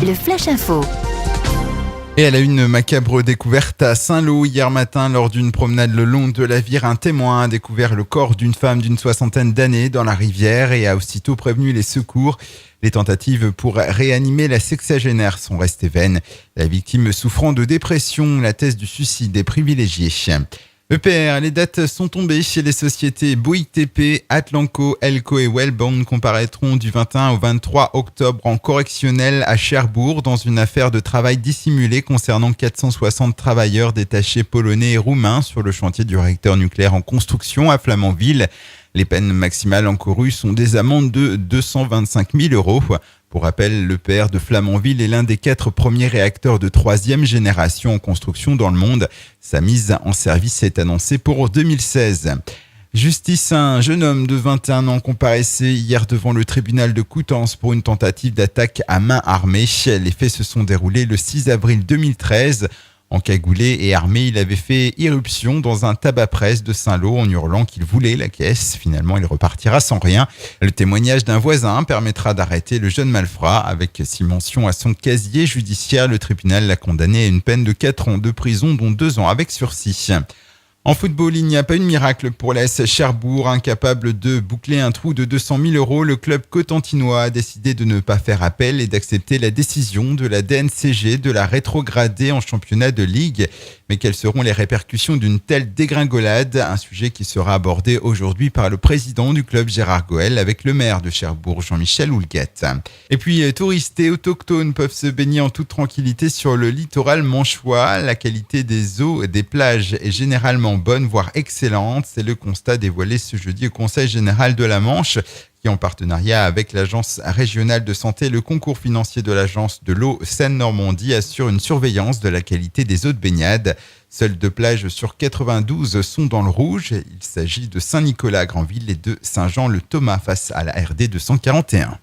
le Flash Info. Et elle a une macabre découverte à Saint-Lô hier matin lors d'une promenade le long de la Vire. Un témoin a découvert le corps d'une femme d'une soixantaine d'années dans la rivière et a aussitôt prévenu les secours. Les tentatives pour réanimer la sexagénaire sont restées vaines. La victime souffrant de dépression, la thèse du suicide est privilégiée. EPR, les dates sont tombées chez les sociétés Bouygues TP, Atlanco, Elco et Wellbound comparaîtront du 21 au 23 octobre en correctionnel à Cherbourg dans une affaire de travail dissimulé concernant 460 travailleurs détachés polonais et roumains sur le chantier du réacteur nucléaire en construction à Flamanville. Les peines maximales encourues sont des amendes de 225 000 euros. Pour rappel, l'EPR de Flamanville est l'un des 4 premiers réacteurs de 3e génération en construction dans le monde. Sa mise en service est annoncée pour 2016. Justice, un jeune homme de 21 ans comparaissait hier devant le tribunal de Coutances pour une tentative d'attaque à main armée. Les faits se sont déroulés le 6 avril 2013. Encagoulé et armé, il avait fait irruption dans un tabac-presse de Saint-Lô en hurlant qu'il voulait la caisse. Finalement, il repartira sans rien. Le témoignage d'un voisin permettra d'arrêter le jeune malfrat. Avec 6 mentions à son casier judiciaire, le tribunal l'a condamné à une peine de 4 ans de prison, dont 2 ans avec sursis. En football, il n'y a pas eu de miracle pour l'AS Cherbourg. Incapable de boucler un trou de 200 000 euros, le club cotentinois a décidé de ne pas faire appel et d'accepter la décision de la DNCG de la rétrograder en championnat de ligue. Mais quelles seront les répercussions d'une telle dégringolade ? Un sujet qui sera abordé aujourd'hui par le président du club Gérard Goël avec le maire de Cherbourg, Jean-Michel Houlguette. Et puis, touristes et autochtones peuvent se baigner en toute tranquillité sur le littoral manchois. La qualité des eaux et des plages est généralement bonne, voire excellente. C'est le constat dévoilé ce jeudi au Conseil général de la Manche, qui en partenariat avec l'Agence régionale de santé, le concours financier de l'Agence de l'eau Seine-Normandie assure une surveillance de la qualité des eaux de baignade. Seules 2 plages sur 92 sont dans le rouge. Il s'agit de Saint-Nicolas-Granville et de Saint-Jean-le-Thomas face à la RD 241.